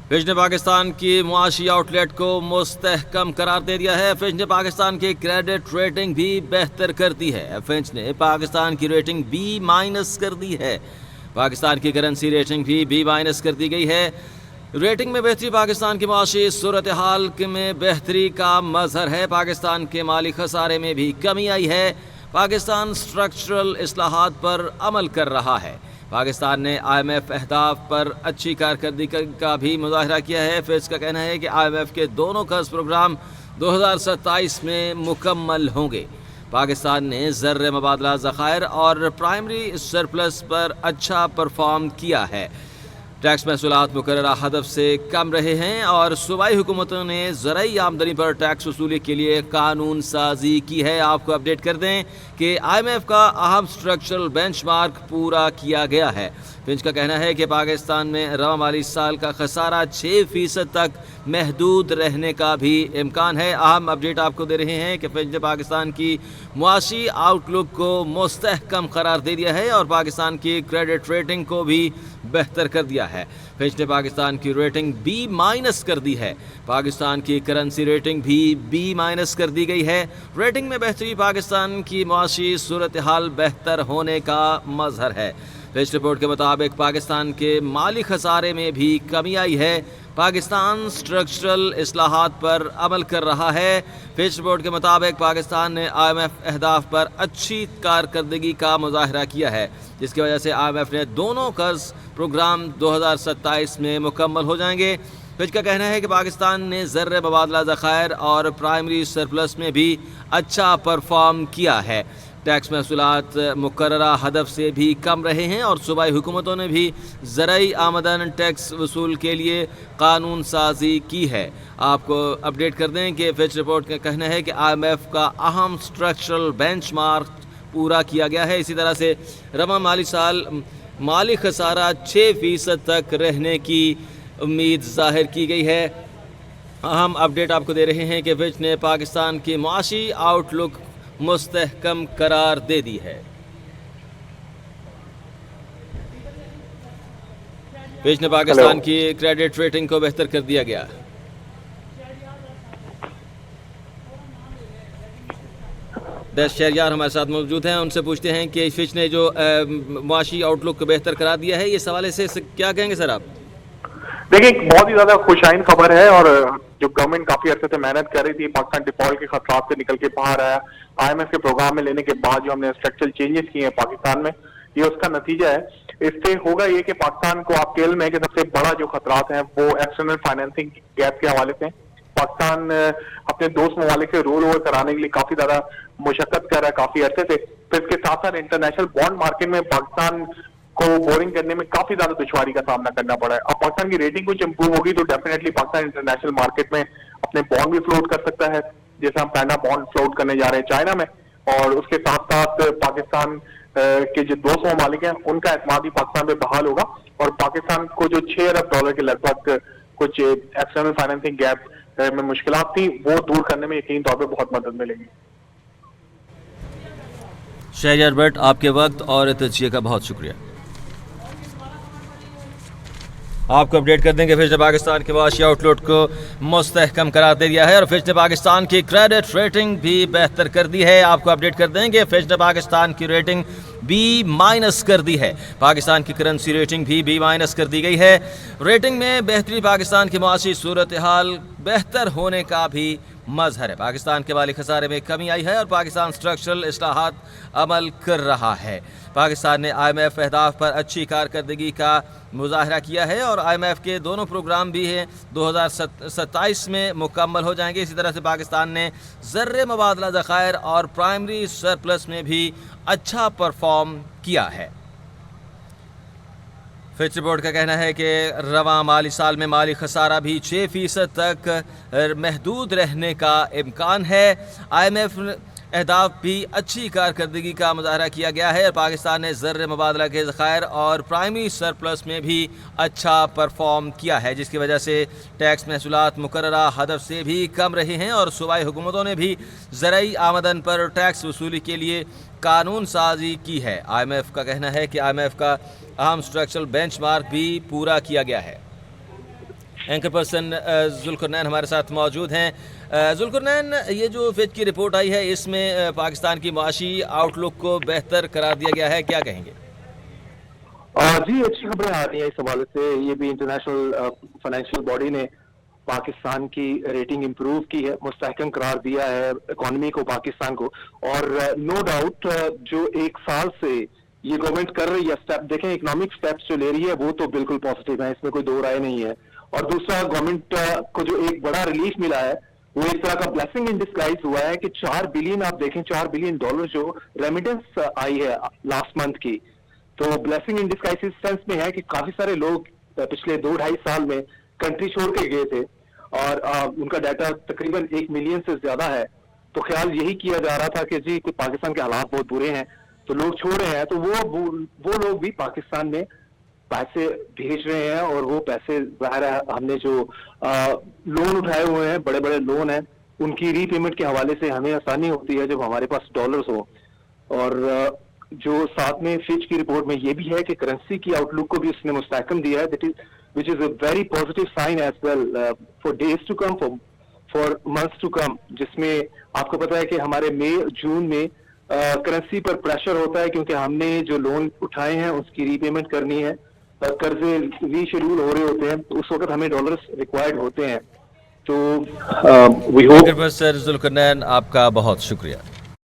Fitch ने पाकिस्तान की मुआशी आउटलेट को मुस्तहकम करार दे दिया है। फिच ने पाकिस्तान की क्रेडिट रेटिंग भी बेहतर कर दी है। फिच ने पाकिस्तान की रेटिंग B- कर दी है। पाकिस्तान की करेंसी रेटिंग भी B- कर दी गई है। रेटिंग में बेहतरी पाकिस्तान की मुआशी सूरत हाल में बेहतरी का मजहर है। पाकिस्तान के माली खसारे में भी कमी आई है। पाकिस्तान स्ट्रक्चरल इस्लाहात पर अमल कर रहा है। पाकिस्तान ने IMF अहदाफ पर अच्छी कारकर्दगी का भी मुजाहरा किया है। फिच का कहना है कि IMF के दोनों कर्ज प्रोग्राम 2027 में मुकम्मल होंगे। पाकिस्तान ने ज़र्र मुबादला ज़खायर और प्राइमरी सरप्लस पर अच्छा परफॉर्म किया है। टैक्स महसूलात मुकर्ररा हदफ से कम रहे हैं और सूबाई हुकूमतों ने ज़राई आमदनी पर टैक्स वसूली के लिए कानून साजी की है। आपको अपडेट कर दें कि IMF का अहम स्ट्रक्चरल बेंचमार्क पूरा किया गया है। फिच का कहना है कि पाकिस्तान में रवा माली साल का खसारा 6% तक महदूद रहने का भी इम्कान है। अहम अपडेट आपको दे रहे हैं कि फिच ने पाकिस्तान की मुआशी आउटलुक को मुस्तहकम करार दे दिया है और पाकिस्तान की क्रेडिट रेटिंग को भी बेहतर कर दिया है। फिच ने पाकिस्तान की रेटिंग B- कर दी है। पाकिस्तान की करेंसी रेटिंग भी B- कर दी गई है। रेटिंग में बेहतरी पाकिस्तान की मुआशी सूरत हाल बेहतर होने का मजहर है। फिच रिपोर्ट के मुताबिक पाकिस्तान के माली खसारे में भी कमी आई है। पाकिस्तान स्ट्रक्चरल इस्लाहात पर अमल कर रहा है। फिच रिपोर्ट के मुताबिक पाकिस्तान ने IMF अहदाफ पर अच्छी कारकर्दगी का मुजाहरा किया है, जिसकी वजह से IMF ने दोनों कर्ज प्रोग्राम 2027 में मुकम्मल हो जाएंगे। फिच का कहना है कि पाकिस्तान ने ज़र्र मुबादला ज़खायर और प्राइमरी सरप्लस में भी अच्छा परफॉर्म किया है। टैक्स महसूलात मुकर्ररा हदफ से भी कम रहे हैं और सूबाई हुकूमतों ने भी ज़राई आमदन टैक्स वसूल के लिए कानून साजी की है। आपको अपडेट कर दें कि फिच रिपोर्ट का कहना है कि IMF का अहम स्ट्रक्चरल बेंचमार्क पूरा किया गया है। इसी तरह से रवा माली साल माली खसारा 6% तक रहने की उम्मीद जाहिर की गई है। अहम अपडेट आपको दे रहे हैं कि फिच ने पाकिस्तान की मुआशी आउटलुक मुस्तहकम करार दे दी है। फिच ने पाकिस्तान की क्रेडिट रेटिंग को बेहतर कर दिया गया। शहरयार हमारे साथ मौजूद हैं, उनसे पूछते हैं कि फिच ने जो मुआशी आउटलुक बेहतर करा दिया है, इस हवाले से क्या कहेंगे सर आप? देखिए, बहुत ही ज्यादा खुशाइन खबर है और जो गवर्नमेंट काफी अर्से से मेहनत कर रही थी, पाकिस्तान डिफॉल्ट के खतरात से निकल के बाहर आया। IMF के प्रोग्राम में लेने के बाद जो हमने स्ट्रक्चरल चेंजेस किए हैं पाकिस्तान में, ये उसका नतीजा है। इससे होगा ये कि पाकिस्तान को आप केल में कि सबसे बड़ा जो खतरात है वो एक्सटर्नल फाइनेंसिंग गैप के हवाले से। पाकिस्तान अपने दोस्त ममालिक से रोल ओवर कराने के लिए काफी ज्यादा मुशक्कत कर रहा है काफी अर्से से। फिर इसके साथ साथ इंटरनेशनल बॉन्ड मार्केट में पाकिस्तान को बोरिंग करने में काफी ज्यादा दुश्वारी का सामना करना पड़ा है। अब पाकिस्तान की रेटिंग कुछ इंप्रूव होगी तो डेफिनेटली पाकिस्तान इंटरनेशनल मार्केट में अपने बॉन्ड भी फ्लोट कर सकता है, जैसे हम पैंडा बॉन्ड फ्लोट करने जा रहे हैं चाइना में। और उसके साथ साथ पाकिस्तान के जो 200 ममालिक हैं उनका एतमाद भी पाकिस्तान पे बहाल होगा और पाकिस्तान को जो $6 अरब के लगभग कुछ एक्सटर्नल फाइनेंसिंग गैप में मुश्किलात थी वो दूर करने में यकीन तौर पर बहुत मदद मिलेगी। शहरयार भट्ट, आपके वक्त और तजज़िये का बहुत शुक्रिया। आपको अपडेट कर देंगे फिच ने पाकिस्तान के मुआशी आउटलुक को मुस्तहकम करार दे दिया है और फिच ने पाकिस्तान की क्रेडिट रेटिंग भी बेहतर कर दी है। आपको अपडेट कर देंगे फिच ने पाकिस्तान की रेटिंग B- कर दी है। पाकिस्तान की करेंसी रेटिंग भी B- कर दी गई है। रेटिंग में बेहतरी पाकिस्तान की मुआशी सूरत हाल बेहतर होने का भी मजहर है। पाकिस्तान के माली खसारे में कमी आई है और पाकिस्तान स्ट्रक्चरल इस्लाहात अमल कर रहा है। पाकिस्तान ने IMF अहदाफ पर अच्छी कारकर्दगी का मुजाहरा किया है और IMF के दोनों प्रोग्राम भी हैं 2027 में मुकम्मल हो जाएंगे। इसी तरह से पाकिस्तान ने ज़र्र मुबादला ज़खायर और प्राइमरी सरप्लस में भी अच्छा परफॉर्म किया है। फिच रिपोर्ट का कहना है कि रवा माली साल में माली खसारा भी 6% तक महदूद रहने का इम्कान है। IMF अहदाफ भी अच्छी कारकर्दगी का मुजाहरा किया गया है और पाकिस्तान ने ज़र्र मुबादला के ज़खायर और प्राइमरी सरप्लस में भी अच्छा परफॉर्म किया है, जिसकी वजह से टैक्स महसूलात मुकर्ररा हदफ से भी कम रहे हैं और सूबाई हुकूमतों ने भी ज़राई आमदन पर टैक्स वसूली के लिए कानून साजी की है। IMF का कहना है कि IMF का अहम स्ट्रक्चरल बेंचमार्क भी पूरा किया गया है। एंकर पर्सन जुल्करनैन हमारे साथ मौजूद हैं। जुल्करनैन, ये जो फिच की रिपोर्ट आई है इसमें पाकिस्तान की मुआशी आउटलुक को बेहतर करार दिया गया है, क्या कहेंगे? जी, अच्छी खबरें आ रही हैं इस हवाले से। ये भी इंटरनेशनल फाइनेंशियल बॉडी ने पाकिस्तान की रेटिंग इंप्रूव की है, मुस्तहकम करार दिया है इकोनॉमी को, पाकिस्तान को। और नो डाउट जो एक साल से ये गवर्नमेंट कर रही है स्टेप, देखें इकोनॉमिक स्टेप्स जो ले रही है वो तो बिल्कुल पॉजिटिव है, इसमें कोई दो राय नहीं है। और दूसरा, गवर्नमेंट को जो एक बड़ा रिलीफ मिला है वो एक तरह का ब्लेसिंग इन डिस्गाइज हुआ है कि 4 बिलियन, आप देखें $4 बिलियन जो रेमिटेंस आई है लास्ट मंथ की, तो ब्लेसिंग इन डिस्गाइज इस सेंस में है कि काफी सारे लोग पिछले 2-2.5 साल में कंट्री छोड़ के गए थे और उनका डाटा तकरीबन 1 मिलियन से ज्यादा है। तो ख्याल यही किया जा रहा था कि जी कि पाकिस्तान के हालात बहुत बुरे हैं तो लोग छोड़ रहे हैं, तो वो लोग भी पाकिस्तान में पैसे भेज रहे हैं। और वो पैसे ज़ाहिर है हमने जो लोन उठाए हुए हैं, बड़े बड़े लोन हैं, उनकी रीपेमेंट के हवाले से हमें आसानी होती है जब हमारे पास डॉलर्स हो। और जो साथ में फिच की रिपोर्ट में ये भी है कि करेंसी की आउटलुक को भी उसने मुस्तहकम दिया है, which is a very positive sign as well for days to come, for months to come, जिसमें आपको पता है कि हमारे मई जून में करेंसी पर प्रेशर होता है क्योंकि हमने जो लोन उठाए हैं उसकी रीपेमेंट करनी है, कर्जे रीशेड्यूल हो रहे होते हैं, तो उस वक्त हमें डॉलर्स रिक्वायर्ड होते हैं। तो वी होप। जुल्करनैन, आपका बहुत शुक्रिया।